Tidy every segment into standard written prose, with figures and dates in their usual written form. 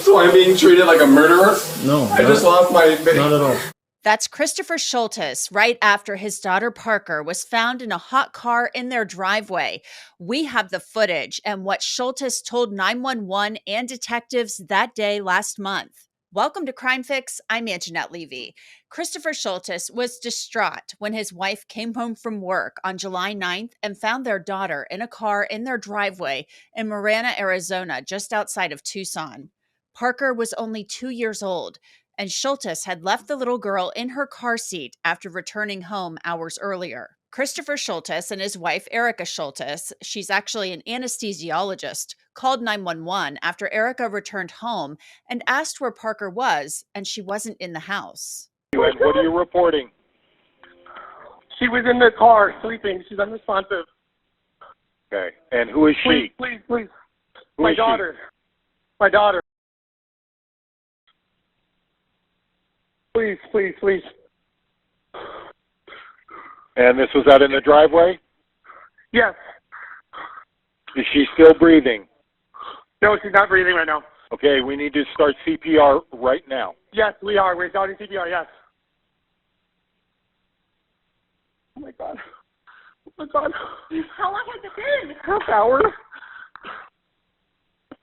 So I'm being treated like a murderer? No. I just lost my video. Not at all. That's Christopher Scholtes right after his daughter Parker was found in a hot car in their driveway. We have the footage and what Scholtes told 911 and detectives that day last month. Welcome to Crime Fix. I'm Angenette Levy. Christopher Scholtes was distraught when his wife came home from work on July 9th and found their daughter in a car in their driveway in Marana, Arizona, just outside of Tucson. Parker was only 2 years old, and Scholtes had left the little girl in her car seat after returning home hours earlier. Christopher Scholtes and his wife, Erika Scholtes, she's actually an anesthesiologist, called 911 after Erika returned home and asked where Parker was, and she wasn't in the house. And what are you reporting? She was in the car sleeping. She's unresponsive. Okay. And who is she? Please. Who My is she? daughter. My daughter. Please. And this was out in the driveway? Yes. Is she still breathing? No, she's not breathing right now. Okay, we need to start CPR right now. Yes, we are. We're starting CPR, yes. Oh, my God. How long has it been? Half hour.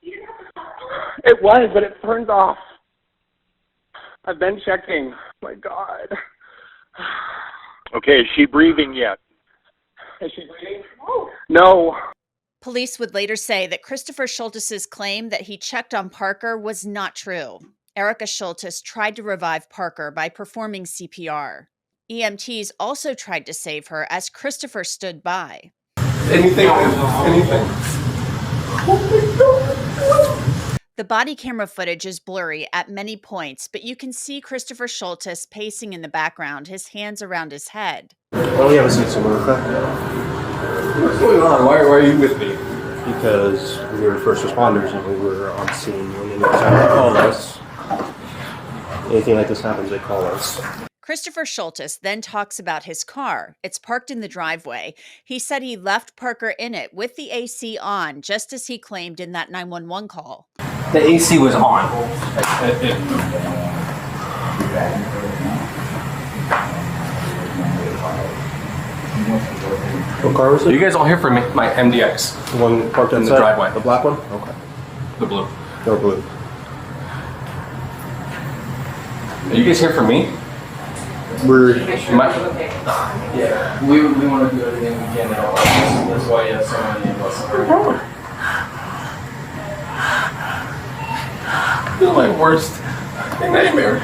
It was, but it turns off. I've been checking. Oh, my God. Okay, is she breathing yet? Is she breathing? No. Police would later say that Christopher Scholtes' claim that he checked on Parker was not true. Erika Scholtes tried to revive Parker by performing CPR. EMTs also tried to save her as Christopher stood by. Anything. The body camera footage is blurry at many points, but you can see Christopher Scholtes pacing in the background, his hands around his head. Why we haven't seen someone with that? What's going on? Why are you with me? Because we were first responders and we were on scene when anytime they call us. Anything like this happens, they call us. Christopher Scholtes then talks about his car. It's parked in the driveway. He said he left Parker in it with the AC on, just as he claimed in that 911 call. The AC was on. What car was Are it? you guys all here for my MDX? The one parked In the outside? driveway. The black one? Okay. The blue. Or blue. Are you guys here for me? We're... Yeah, we want to do everything we can to help. That's why you have so many of us. This is my worst nightmare.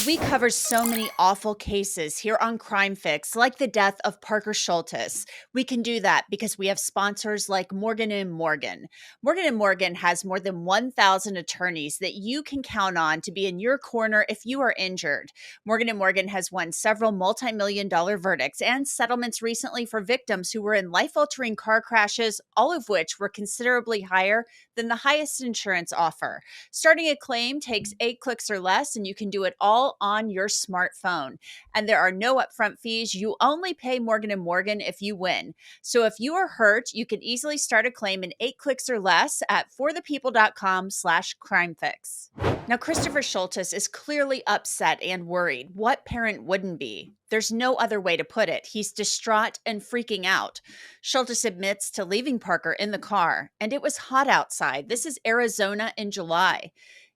We cover so many awful cases here on Crime Fix, like the death of Parker Scholtes. We can do that because we have sponsors like Morgan & Morgan. Morgan & Morgan has more than 1,000 attorneys that you can count on to be in your corner if you are injured. Morgan & Morgan has won several multi-million-dollar verdicts and settlements recently for victims who were in life-altering car crashes, all of which were considerably higher than the highest insurance offer. Starting a claim takes 8 clicks or less, and you can do it all on your smartphone. And there are no upfront fees. You only pay Morgan & Morgan if you win. So if you are hurt, you can easily start a claim in 8 clicks or less at forthepeople.com/crimefix. Now, Christopher Scholtes is clearly upset and worried. What parent wouldn't be? There's no other way to put it. He's distraught and freaking out. Scholtes admits to leaving Parker in the car, and it was hot outside. This is Arizona in July.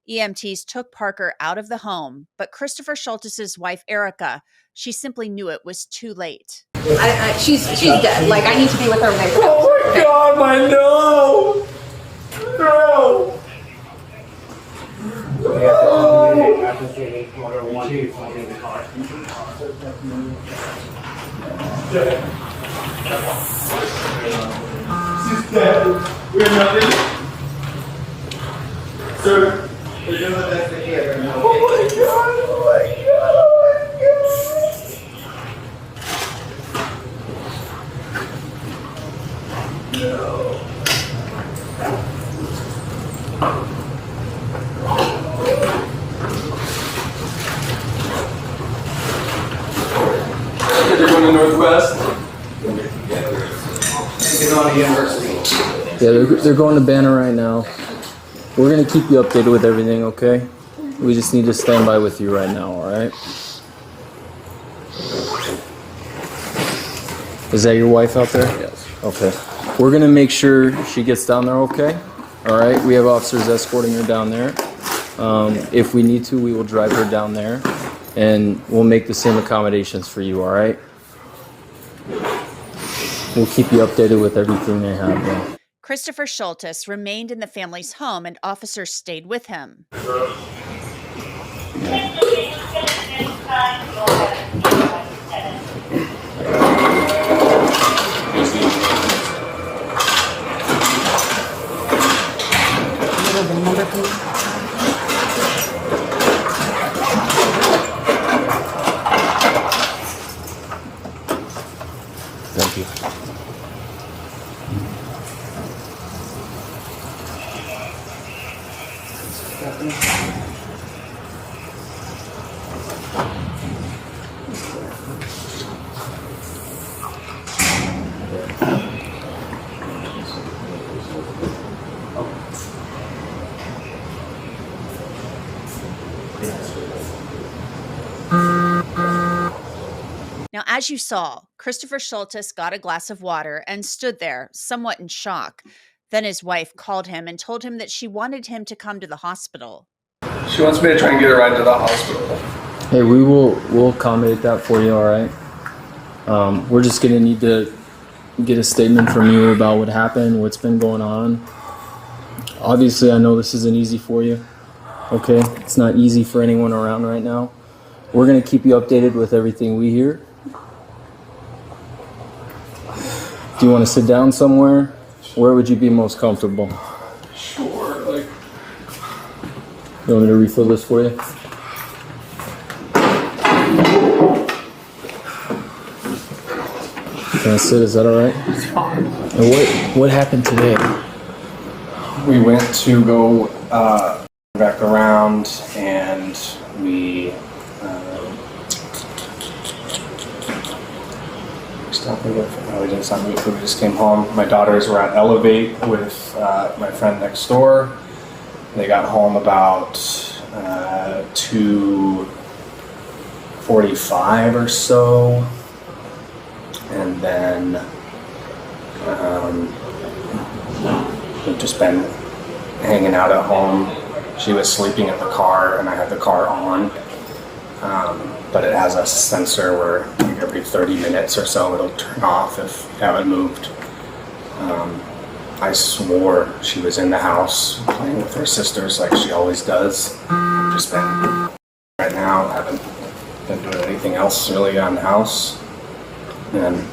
EMTs took Parker out of the home, but Christopher Scholtes' wife, Erika, she simply knew it was too late. She's dead. Like, I need to be with her right now. Oh my God, my no! No! She's dead. We're nothing. Sir, we're doing the best we can. Oh my God, oh my God, oh my God. No. They're going to Northwest. They're going to university. Yeah, they're going to Banner right now. We're gonna keep you updated with everything, okay? We just need to stand by with you right now, alright? Is that your wife out there? Yes. Okay. We're gonna make sure she gets down there okay. Alright, we have officers escorting her down there. If we need to, we will drive her down there and we'll make the same accommodations for you, alright? We'll keep you updated with everything they have there. Christopher Scholtes remained in the family's home and officers stayed with him. Thank you. Now, as you saw, Christopher Scholtes got a glass of water and stood there, somewhat in shock. Then his wife called him and told him that she wanted him to come to the hospital. She wants me to try and get a ride to the hospital. Hey, we'll accommodate that for you, alright? We're just gonna need to get a statement from you about what happened, what's been going on. Obviously, I know this isn't easy for you, okay? It's not easy for anyone around right now. We're gonna keep you updated with everything we hear. Do you want to sit down somewhere? Where would you be most comfortable? Sure, like... You want me to refill this for you? Can I sit? Is that alright? It's fine. And what happened today? We went to go back around and we we didn't stop moving food. We just came home. My daughters were at Elevate with my friend next door. They got home about 2:45 or so, and then we've just been hanging out at home. She was sleeping in the car, and I had the car on. But it has a sensor where like every 30 minutes or so it'll turn off if you haven't moved. I swore she was in the house playing with her sisters like she always does. Just been right now, haven't been doing anything else really on the house. And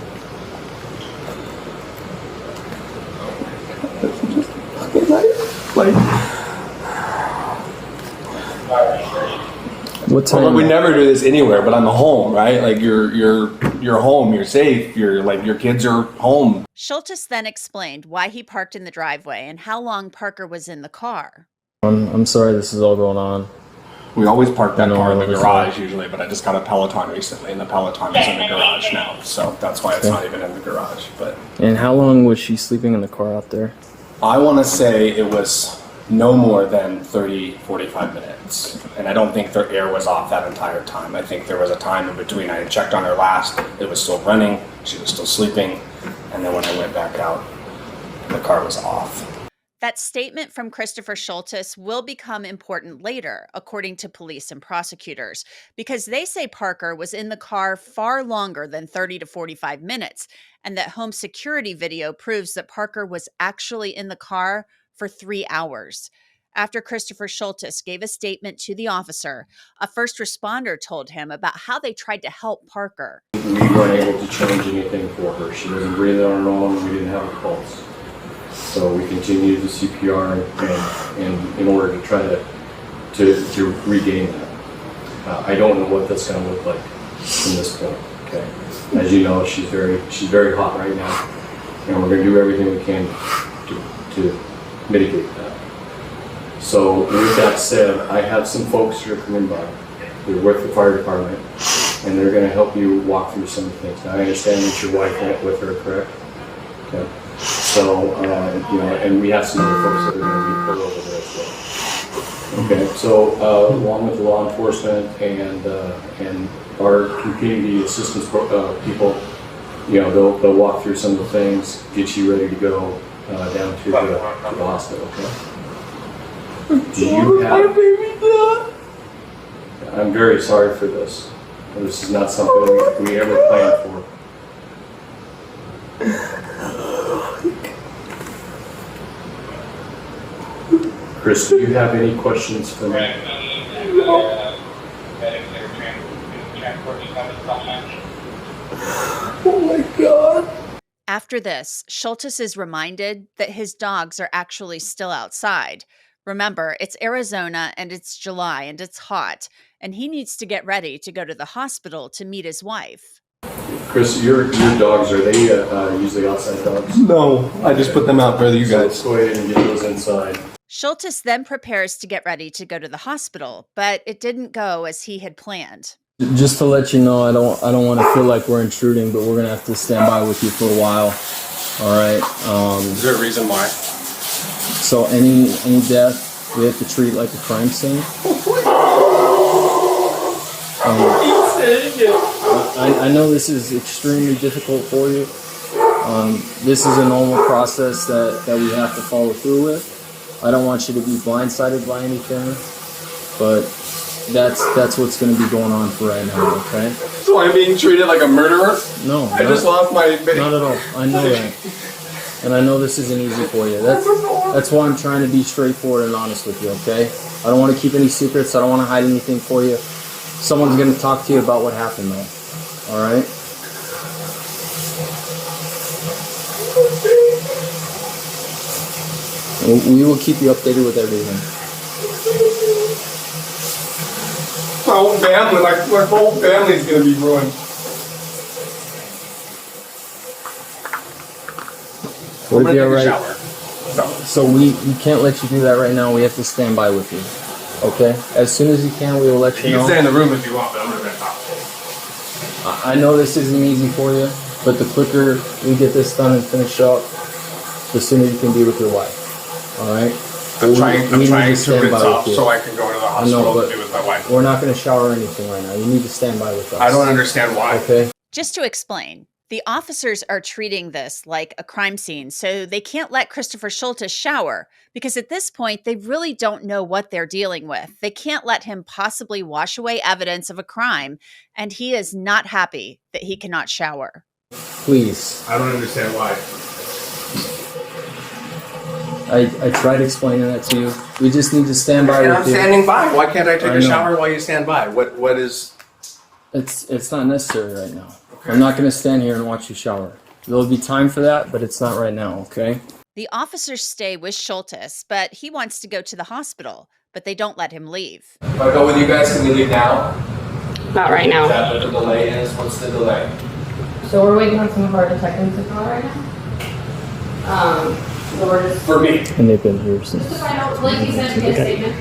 What time? well, we never do this anywhere, but I'm home, right? Like you're home, you're safe, you're like your kids are home. Scholtes then explained why he parked in the driveway and how long Parker was in the car. I'm sorry this is all going on. We always park that No, car in the it's garage not. usually, but I just got a Peloton recently, and the Peloton is in the garage now, so that's why it's Okay. not even in the garage. But And how long was she sleeping in the car out there? I want to say it was no more than 30, 45 minutes. And I don't think their air was off that entire time. I think there was a time in between. I had checked on her last, it was still running, she was still sleeping, and then when I went back out, the car was off. That statement from Christopher Scholtes will become important later, according to police and prosecutors, because they say Parker was in the car far longer than 30 to 45 minutes, and that home security video proves that Parker was actually in the car for 3 hours. After Christopher Scholtes gave a statement to the officer, a first responder told him about how they tried to help Parker. We weren't able to change anything for her. She wasn't breathing on her own. We didn't have a pulse. So we continued the CPR and in order to try to regain that. I don't know what that's going to look like from this point. Okay, as you know, she's very hot right now, and we're going to do everything we can to mitigate that. So with that said, I have some folks who are coming by. They're with the fire department, and they're going to help you walk through some things. Now I understand that your wife went with her, correct? Okay. So, and we have some other folks that are going to be put over there as well. Okay, so along with law enforcement and our community assistance people, they'll walk through some of the things, get you ready to go down to the hospital. Okay. Do you have? I'm very sorry for this. This is not something we ever planned for. Chris, do you have any questions for me? Oh my God. After this, Scholtes is reminded that his dogs are actually still outside. Remember, it's Arizona and it's July and it's hot, and he needs to get ready to go to the hospital to meet his wife. Chris, your dogs, are they usually outside dogs? No, I just put them out for you So guys. let's go ahead and get those inside. Scholtes then prepares to get ready to go to the hospital, but it didn't go as he had planned. Just to let you know, I don't want to feel like we're intruding, but we're gonna have to stand by with you for a while. All right. Is there a reason why? So any death we have to treat like a crime scene. I know this is extremely difficult for you. This is a normal process that we have to follow through with. I don't want you to be blindsided by anything, but that's what's going to be going on for right now, okay? So I'm being treated like a murderer? No. I just lost my... Not at all. I know that. And I know this isn't easy for you. That's why I'm trying to be straightforward and honest with you, okay? I don't want to keep any secrets. I don't want to hide anything for you. Someone's going to talk to you about what happened, though. All right? We will keep you updated with everything. My whole family, my whole family's gonna be ruined. We'll be all right. Shower. So we can't let you do that right now. We have to stand by with you. Okay? As soon as you can, we will let you You know. can stay in the room if you want, but I'm gonna talk to you. I know this isn't easy for you, but the quicker we get this done and finish up, the sooner you can be with your wife. All right? I'm trying We need to stand rinse by off with you. so I can go to the I know, hospital but to be with my wife. we're not going to shower or anything right now. You need to stand by with us. I don't understand why. Okay? Just to explain, the officers are treating this like a crime scene, so they can't let Christopher Scholtes shower because at this point, they really don't know what they're dealing with. They can't let him possibly wash away evidence of a crime, and he is not happy that he cannot shower. Please. I don't understand why. I tried explaining that to you. We just need to stand by And with I'm you. standing by. Why can't I take I a know. shower while you stand by? What is... It's not necessary right now. Okay. I'm not going to stand here and watch you shower. There'll be time for that, but it's not right now, okay? The officers stay with Scholtes, but he wants to go to the hospital, but they don't let him leave. If I go with you guys, can we leave now? Not right Is now. that what the delay is? What's the delay? So we're waiting on some of our detectives to call right now. So we're just... For me. And they've been here since. Just to find out, like you said, to get a statement.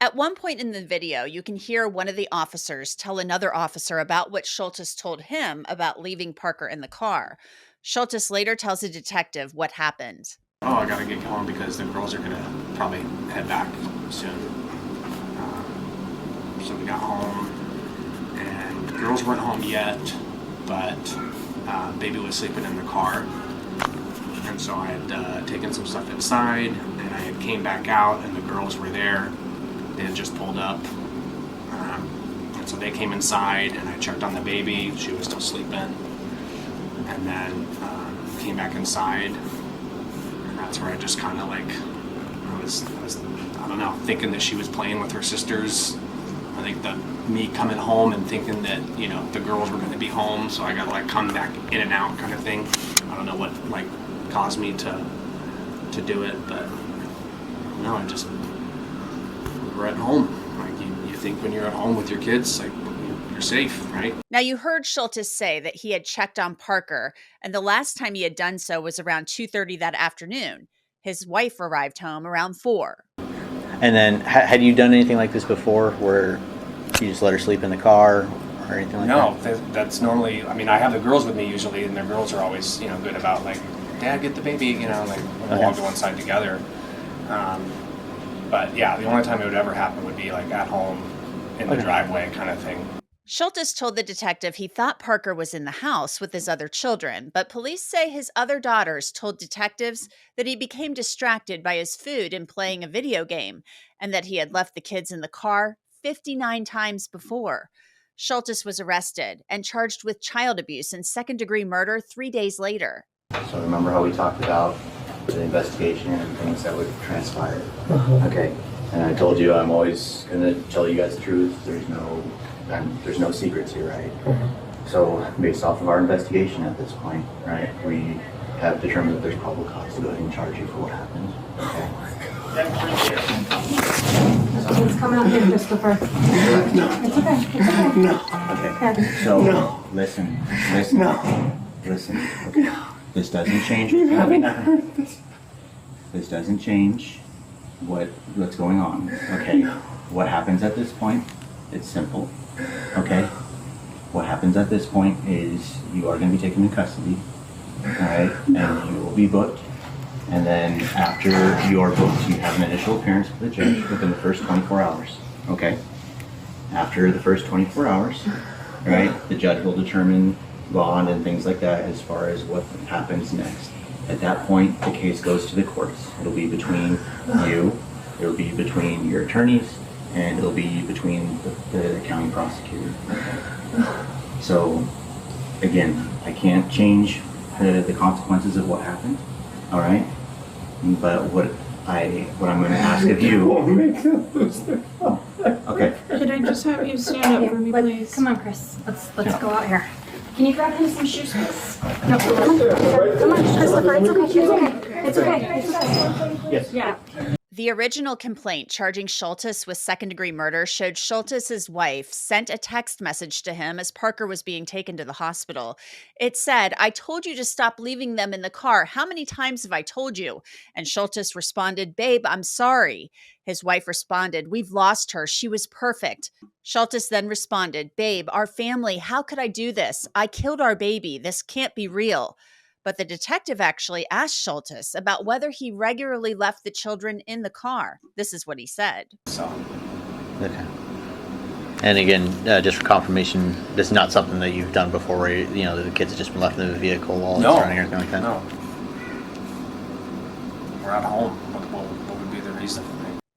At one point in the video, you can hear one of the officers tell another officer about what Scholtes told him about leaving Parker in the car. Scholtes later tells a detective what happened. Oh, I gotta get home because the girls are gonna probably head back soon. So we got home, and the girls weren't home yet, but baby was sleeping in the car. And so I had taken some stuff inside, and I had came back out, and the girls were there. They had just pulled up. And so they came inside, and I checked on the baby. She was still sleeping. And then came back inside, and that's where I just kind of like, I was, I don't know, thinking that she was playing with her sisters. I think that me coming home and thinking that, you know, the girls were going to be home, so I got to like come back in and out kind of thing. I don't know what like caused me to do it, but no, I just, we're at home. Like you think when you're at home with your kids, like you're safe, right? Now, you heard Scholtes say that he had checked on Parker, and the last time he had done so was around 2:30 that afternoon. His wife arrived home around 4. And then, had you done anything like this before, where you just let her sleep in the car or anything like that? No, that's normally, I mean, I have the girls with me usually, and the girls are always, you know, good about like Dad, get the baby, you know, like we'll all go inside together. But yeah, the only time it would ever happen would be like at home in the driveway kind of thing. Scholtes told the detective he thought Parker was in the house with his other children, but police say his other daughters told detectives that he became distracted by his food and playing a video game, and that he had left the kids in the car 59 times before. Scholtes was arrested and charged with child abuse and second-degree murder 3 days later. So remember how we talked about the investigation and things that would transpire? Okay, and I told you I'm always going to tell you guys the truth. There's no secrets here, right? So based off of our investigation at this point, right, we have determined that there's probable cause to go ahead and charge you for what happened. Okay. Let's come out here, Christopher. No. It's okay. It's okay. No. Okay. So listen. Listen. Okay. This doesn't change. You haven't heard this. This doesn't change what's going on. Okay. What happens at this point? It's simple. Okay. What happens at this point is you are going to be taken into custody. All right, and you will be booked. And then after you are booked, you have an initial appearance with the judge within the first 24 hours. Okay. After the first 24 hours, right, the judge will determine bond and things like that as far as what happens next. At that point, the case goes to the courts. It'll be between you, it'll be between your attorneys, and it'll be between the county prosecutor. So, again, I can't change the consequences of what happened, all right? But what I'm going to ask of you... Okay. Could I just have you stand up for me, please? Come on, Chris. Let's go out here. Can you grab him some shoes, please? No, come on, Christopher. It's okay. It's okay. Yes. Yeah. The original complaint charging Scholtes with second-degree murder showed Scholtes' wife sent a text message to him as Parker was being taken to the hospital. It said, "I told you to stop leaving them in the car. How many times have I told you?" And Scholtes responded, "Babe, I'm sorry." His wife responded, "We've lost her. She was perfect." Scholtes then responded, "Babe, our family, how could I do this? I killed our baby. This can't be real." But the detective actually asked Scholtes about whether he regularly left the children in the car. This is what he said. Okay. And again, just for confirmation, this is not something that you've done before where, the kids have just been left in the vehicle while it's running or anything like that? No. We're at home. What would be the reason?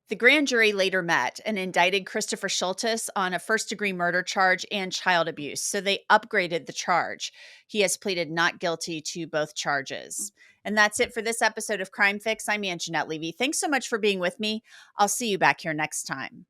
The grand jury later met and indicted Christopher Scholtes on a first-degree murder charge and child abuse, so they upgraded the charge. He has pleaded not guilty to both charges. And that's it for this episode of Crime Fix. I'm Angenette Levy. Thanks so much for being with me. I'll see you back here next time.